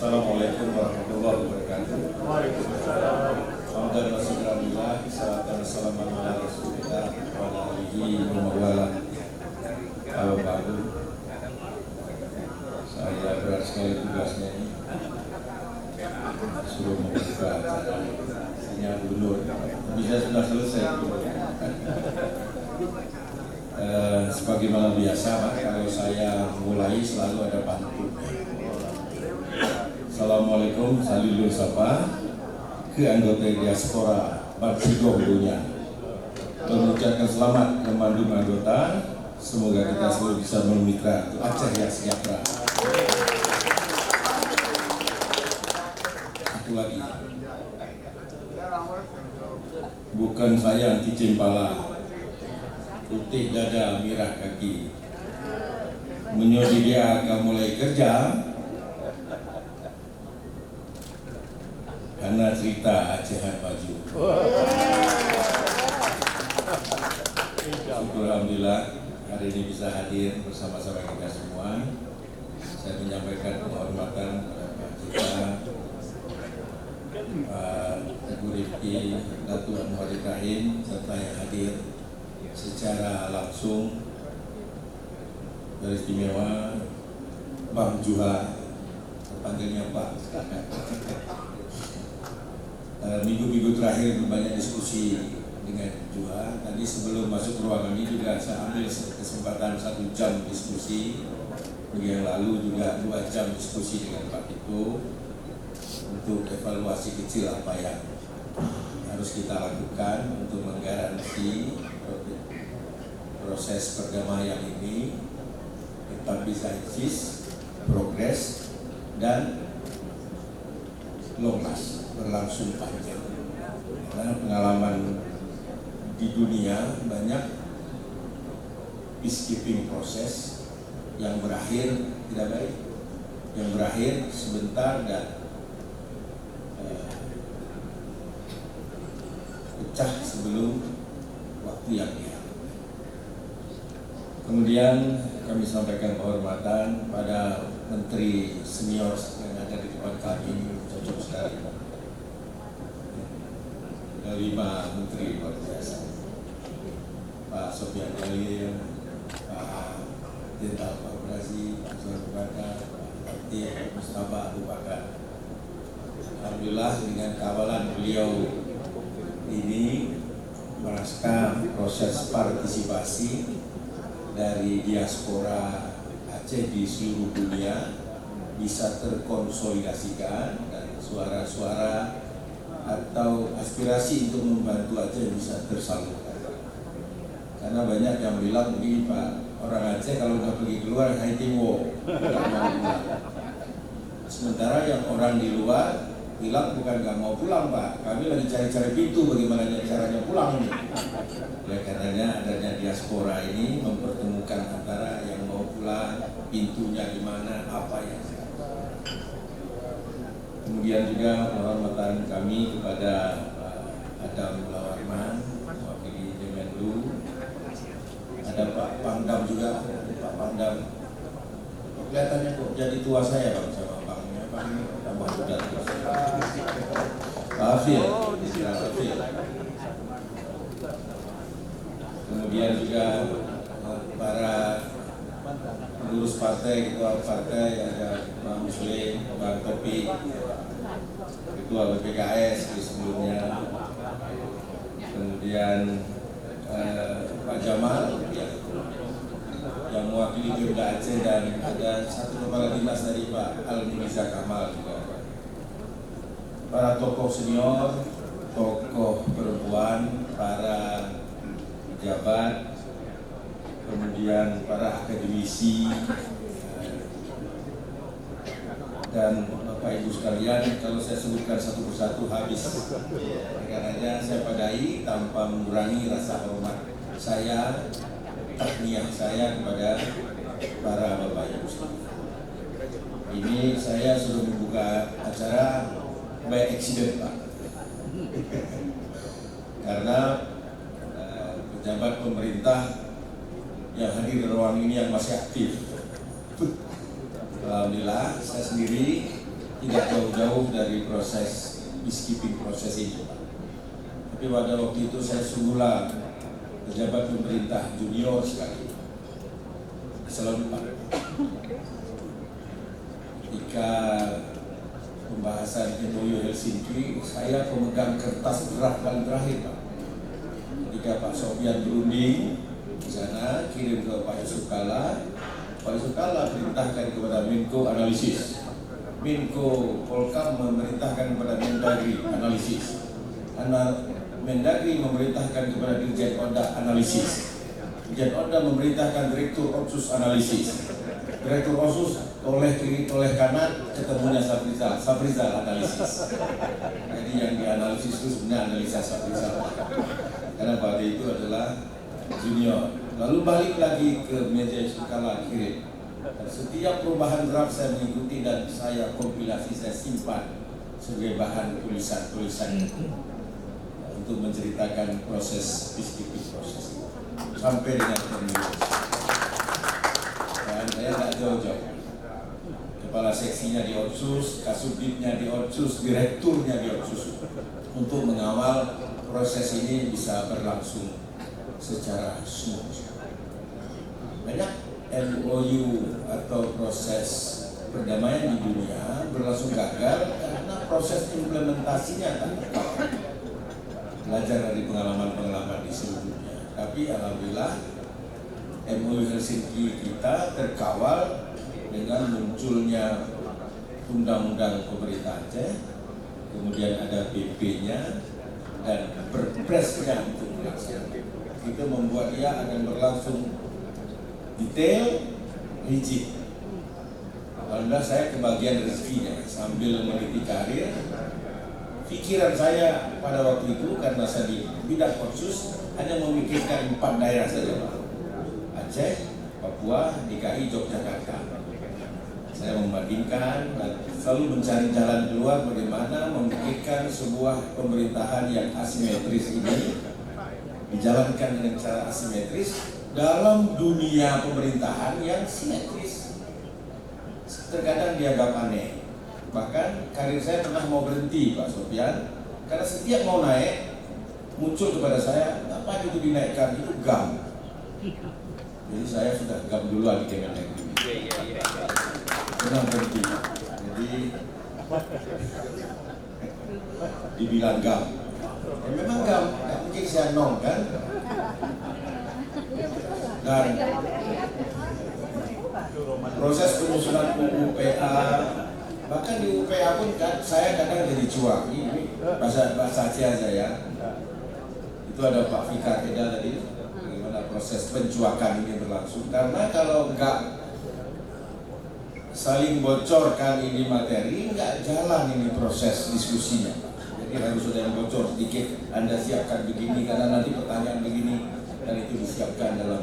Assalamualaikum warahmatullahi wabarakatuh. Waalaikumsalam. Alhamdulillah wassalamualaikum sallallahu ala rasulillah wa ala alihi wa mawala. Baru saya berat sekali tugasnya ini suruh membuka acaranya gubernur. Bisa sudah selesai. Sebagaimana biasa Pak, kalau saya mulai selalu ada pantun. Assalamualaikum, salilul sapa ke anggota diaspora Barsigo dunia. Mengucapkan selamat kepada anggota. Semoga kita selalu bisa memitra Aceh yang sejahtera. Satu lagi, bukan saya anti cempala, putih dada mirah kaki. Menyodi dia akan mulai kerja karena cerita Aceh baju. Syukur alhamdulillah hari ini bisa hadir bersama-sama kita semua. Saya menyampaikan penghormatan kepada Pak Jika, Pak Teguh Rifki, Datuk Anwar Ibrahim, serta yang hadir secara langsung beristimewa Bang Juha, terpanggilnya Pak. Minggu-minggu terakhir banyak diskusi dengan Juha. Tadi sebelum masuk ke ruangan ini juga saya ambil kesempatan 1 jam diskusi. Minggu yang lalu juga 2 jam diskusi dengan Pak Tito untuk evaluasi kecil apa yang harus kita lakukan untuk menggaransi proses perdamaian ini tetap bisa eksis, progres, dan long last, berlangsung panjang. Karena pengalaman di dunia banyak peacekeeping proses yang berakhir tidak baik, yang berakhir sebentar dan pecah sebelum waktu yang diam. Kemudian kami sampaikan penghormatan pada menteri senior yang ada di depan kami, cocok sekali. 5 menteri luar biasa. Pak Sofyan Jalil, Pak Jenderal Pak Brasi, Pak Abu Bakar, Pak Latif, Mustafa Abu Bakar. Alhamdulillah dengan kawalan beliau ini merasakan proses partisipasi dari diaspora Aceh di seluruh dunia bisa terkonsolidasikan dan suara-suara atau aspirasi untuk membantu Aceh bisa tersalurkan. Karena banyak yang bilang begini Pak, orang Aceh kalau nggak pergi keluar haitiwo, nggak mau pulang. Sementara yang orang di luar bilang bukan nggak mau pulang Pak, kami lagi cari-cari pintu bagaimana caranya pulang ini. Oleh karenanya adanya diaspora ini mempertemukan antara yang mau pulang, pintunya di mana, apa yang kemudian juga penghormatan kami kepada Adam Lawarman, wakili Jemenlu, ada Pak Pangdam juga, Pak Pangdam. Kelihatannya kok jadi tua saya Pak sama Bangnya, Bang tambah muda terus. Pak Hafil, Pak Hafil. Kemudian juga para pengurus partai, ketua partai ada Pak Muslim, Pak Topi, ketua BPKS di sebelumnya, kemudian Pak Jamal yang mewakili Pemda Aceh, dan ada satu kepala dinas dari Pak Al-Muniza Kamal juga. Para tokoh senior, tokoh perempuan, para pejabat, kemudian para akademisi, dan Bapak Ibu sekalian, kalau saya sebutkan satu persatu habis. Karena saya padai tanpa mengurangi rasa hormat saya, tahniah saya kepada para Bapak Ibu sekalian. Ini saya sudah membuka acara by accident Pak. Karena pejabat pemerintah yang hadir di ruang ini yang masih aktif. Alhamdulillah saya sendiri tidak jauh-jauh dari proses peacekeeping proses ini, Pak. Tapi pada waktu itu saya sungguhlah pejabat pemerintah junior sekali, selalu Pak. Ketika pembahasan MOU Helsinki, saya pemegang kertas draft paling terakhir, Pak. Ketika Pak Sofyan berunding di sana, kirim ke Pak Yusuf Kalla. Pak Yusuf Kalla perintahkan kepada Menko analisis. Menko Polkam memerintahkan kepada Mendagri analisis. Mendagri memerintahkan kepada Dirjen Oda analisis. Dirjen Oda memerintahkan Direktur Otsus analisis. Direktur Otsus oleh kiri oleh kanan ketemunya Safrizal analisis. Jadi yang dianalisis itu sebenarnya analisa Safrizal. Karena pada itu adalah junior. Lalu balik lagi ke meja skala kirim. Setiap perubahan draft saya mengikuti dan saya kompilasi, saya simpan sebagai bahan tulisan-tulisan untuk menceritakan proses peacekeeping proses sampai dengan pemilu. Dan saya tidak jauh-jauh. Kepala seksinya di Otsus, Kasubditnya di Otsus, direkturnya di Otsus untuk mengawal proses ini bisa berlangsung secara smooth. Banyak MOU atau proses perdamaian di dunia berlangsung gagal karena proses implementasinya tak tepat. Belajar dari pengalaman-pengalaman di seluruh dunia. Tapi alhamdulillah MOU Helsinki kita terkawal dengan munculnya undang-undang pemerintah Aceh, kemudian ada PP-nya dan perpresnya untuk melaksanakan. Itu membuat ia akan berlangsung detail, rigid. Alhamdulillah saya kebagian rezekinya sambil meniti karir. Pikiran saya pada waktu itu karena saya di bidang Otsus hanya memikirkan 4 daerah saja, Pak. Aceh, Papua, DKI, Yogyakarta. Saya membandingkan dan selalu mencari jalan keluar bagaimana memikirkan sebuah pemerintahan yang asimetris ini dijalankan dengan cara asimetris dalam dunia pemerintahan yang simetris. Terkadang dianggap aneh. Bahkan karir saya pernah mau berhenti, Pak Sofyan, karena setiap mau naik muncul kepada saya, apa itu dinaikkan, itu GAM. Jadi saya sudah GAM duluan di Kemendagri. Pernah berhenti. Jadi dibilang GAM. Ya, memang GAM, nggak mungkin saya nong kan. Dan proses penyusunan UPA, bahkan di UPA pun kan saya kadang jadi cuak. Ini bahasa Aceh aja ya. Itu ada Pak Fikar Eda tadi, bagaimana proses pencuakan ini berlangsung. Karena kalau enggak saling bocorkan ini materi, enggak jalan ini proses diskusinya. Jadi harus ada yang bocor sedikit, Anda siapkan begini karena nanti pertanyaan begini, dan itu disiapkan dalam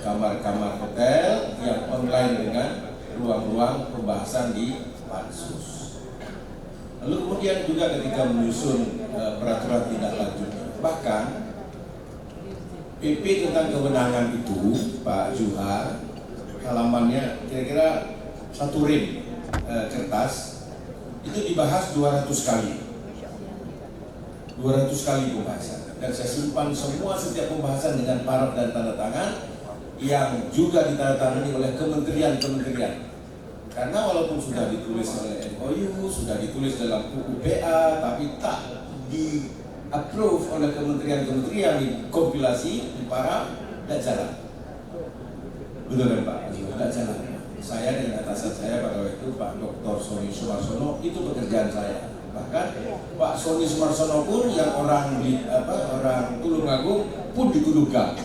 kamar-kamar hotel yang online dengan ruang-ruang pembahasan di pansus. Lalu kemudian juga ketika menyusun peraturan tindak lanjut, bahkan PP tentang kewenangan itu, Pak Juha, halamannya kira-kira 1 rim kertas, itu dibahas 200 kali. 200 kali pembahasan. Dan saya simpan semua setiap pembahasan dengan paraf dan tanda tangan yang juga ditandatangani oleh kementerian-kementerian. Karena walaupun sudah ditulis oleh MOU, sudah ditulis dalam UPA, tapi tak di-approve oleh kementerian-kementerian, dikompilasi, diparaf, dan jalan. Betul kan Pak? Tidak jalan. Saya dengan atasan saya pada waktu itu, Pak Dr. Sony Sumarsono, itu pekerjaan saya. Bahkan Pak Sony Sumarsono pun yang orang Tulungagung pun dituduh GAM.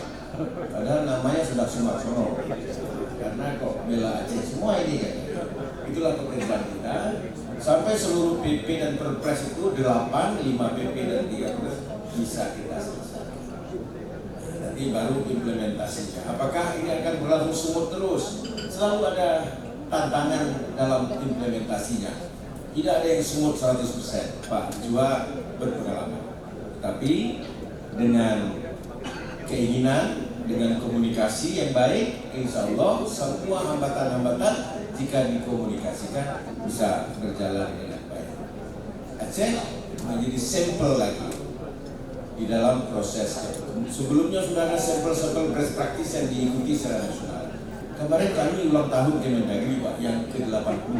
Padahal namanya sudah Sumarsono. Karena kok bela Aceh semua ini kan. Itulah pekerjaan kita. Sampai seluruh PP dan Perpres itu 8, 5 PP dan 3 Perpres bisa kita selesai. Nanti baru implementasinya. Apakah ini akan berlangsung smooth terus? Selalu ada tantangan dalam implementasinya. Tidak ada yang smooth 100%. Pak Jua berpengalaman. Tapi dengan keinginan, dengan komunikasi yang baik, insya Allah semua hambatan-hambatan jika dikomunikasikan bisa berjalan dengan Aceh menjadi sampel lagi di dalam proses. Sebelumnya sudah ada sampel-sampel best practice yang diikuti secara nasional. Kemarin kami ulang tahun Kemendagri Pak yang ke-80.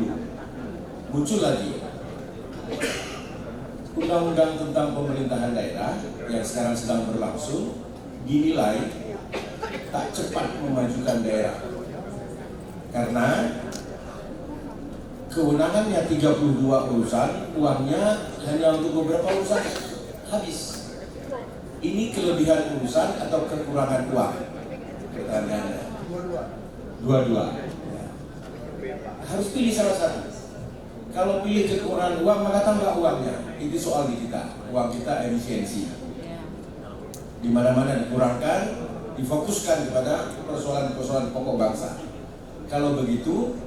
Muncul lagi Undang-undang tentang pemerintahan daerah yang sekarang sedang berlangsung dinilai tak cepat memajukan daerah karena kewenangannya 32 urusan, uangnya hanya untuk beberapa urusan habis. Ini kelebihan urusan atau kekurangan uang? Pertanyaannya dua-dua. Harus pilih salah satu. Kalau pilih kekurangan uang maka tambah uangnya. Itu soal di kita. Uang kita efisiensi. Di mana-mana dikurangkan, difokuskan kepada persoalan-persoalan pokok bangsa. Kalau begitu,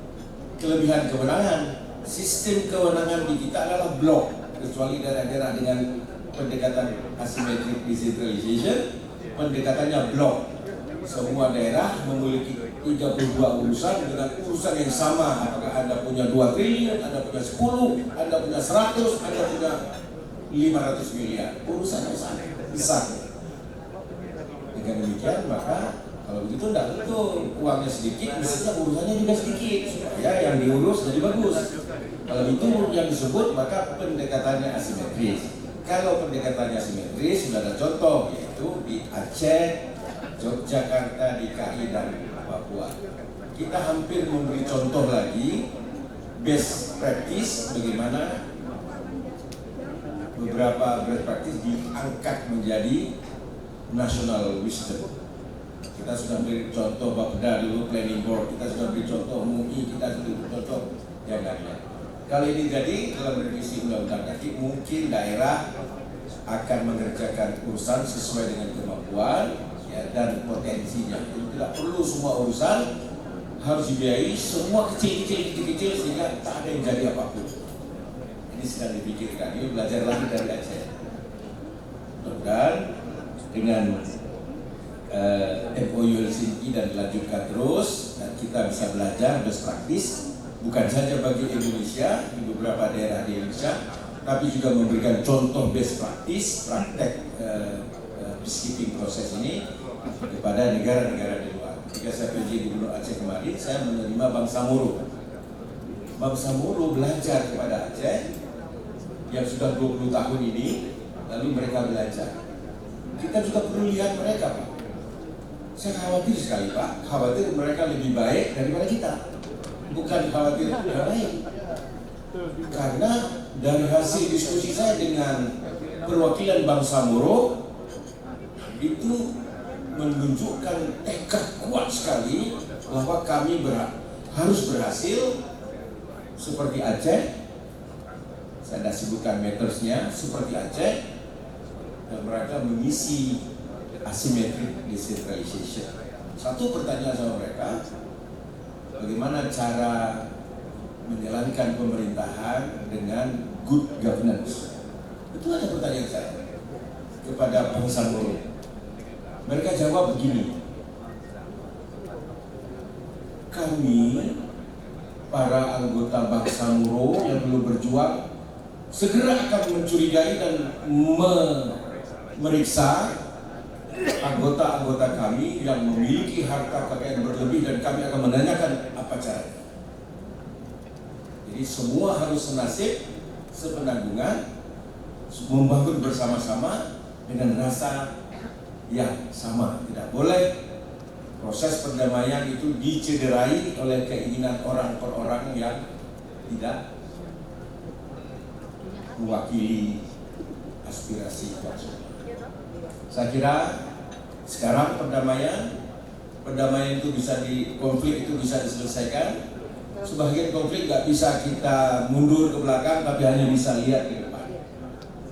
kelebihan kewenangan, sistem kewenangan di kita adalah blok, kecuali daerah-daerah dengan pendekatan asymmetric decentralization, pendekatannya blok. Semua daerah memiliki 32 urusan dengan urusan yang sama. Apakah Anda punya 2 triliun, Anda punya 10, Anda punya 100, Anda punya 500 miliar. Urusannya sama, besar. Dengan demikian maka kalau begitu tidak betul, uangnya sedikit, mestinya urusannya juga sedikit supaya yang diurus jadi bagus. Kalau itu yang disebut maka pendekatannya asimetris. Kalau pendekatannya asimetris sudah ada contoh, yaitu di Aceh, Yogyakarta, DKI dan Papua. Kita hampir memberi contoh lagi best practice bagaimana beberapa best practice diangkat menjadi national wisdom. Kita sudah beri contoh Bapeda dulu, planning board, kita sudah beri contoh MUI, kita sudah beri contoh yang lainnya. Kalau ini jadi dalam revisi undang-undang nanti mungkin daerah akan mengerjakan urusan sesuai dengan kemampuan ya, dan potensinya. Jadi tidak perlu semua urusan harus dibiayai, semua kecil-kecil sehingga tak ada yang jadi apapun. Ini sedang dipikirkan, ini belajar lagi dari Aceh. Mudah-mudahan dengan MOU Helsinki dan dilanjutkan terus dan kita bisa belajar best practice bukan saja bagi Indonesia di beberapa daerah di Indonesia, tapi juga memberikan contoh best practice praktek peacekeeping proses ini kepada negara-negara di luar. Ketika saya pergi di Gubernur Aceh kemarin, saya menerima Bang Samuru. Bang Samuru belajar kepada Aceh yang sudah 20 tahun ini, lalu mereka belajar. Kita juga perlu lihat mereka, Pak. Saya khawatir sekali, Pak. Khawatir mereka lebih baik daripada kita. Bukan khawatir yang lain. Karena dari hasil diskusi saya dengan perwakilan Bang Samuro itu menunjukkan tekad kuat sekali bahwa kami harus berhasil seperti Aceh. Saya tidak sebutkan metersnya, seperti Aceh, dan mereka mengisi asymmetric decentralization. Satu pertanyaan sama mereka, bagaimana cara menjalankan pemerintahan dengan good governance? Itu ada pertanyaan saya kepada Bang Samuro. Mereka jawab begini, kami para anggota Bang Samuro yang belum berjuang segera akan mencurigai dan memeriksa anggota-anggota kami yang memiliki harta kekayaan berlebih dan kami akan menanyakan apa caranya. Jadi semua harus senasib, sepenanggungan, membangun bersama-sama dengan rasa yang sama. Tidak boleh proses perdamaian itu dicederai oleh keinginan orang per orang yang tidak mewakili aspirasi bangsa. Saya kira sekarang perdamaian itu bisa konflik itu bisa diselesaikan. Sebagian konflik nggak bisa kita mundur ke belakang, tapi hanya bisa lihat ke depan.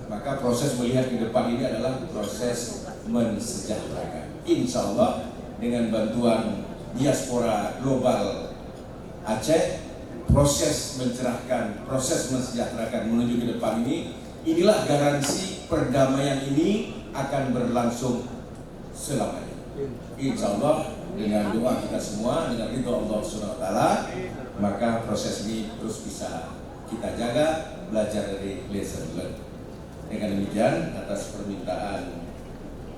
Maka proses melihat ke depan ini adalah proses mensejahterakan. Insya Allah dengan bantuan diaspora global Aceh, proses mencerahkan, proses mensejahterakan menuju ke depan inilah garansi perdamaian ini akan berlangsung selamanya. Insya Allah dengan doa kita semua, dengan ridho Allah SWT, maka proses ini terus bisa kita jaga, belajar dari lesson learned. Dengan demikian, atas permintaan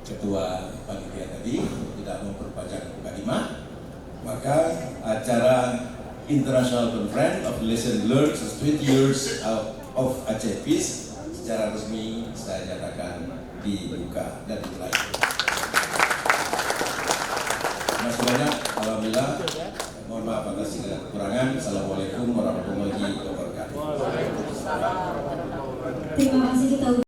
Ketua Panitia tadi tidak memperpanjang mukadimah, maka acara International Conference of Lesson Learned 20 Years of Aceh Peace secara resmi saya nyatakan dibuka dan dimulai. Terima kasih banyak. Alhamdulillah. Mohon maaf atas segala kekurangan. Assalamualaikum warahmatullahi wabarakatuh. Terima kasih kita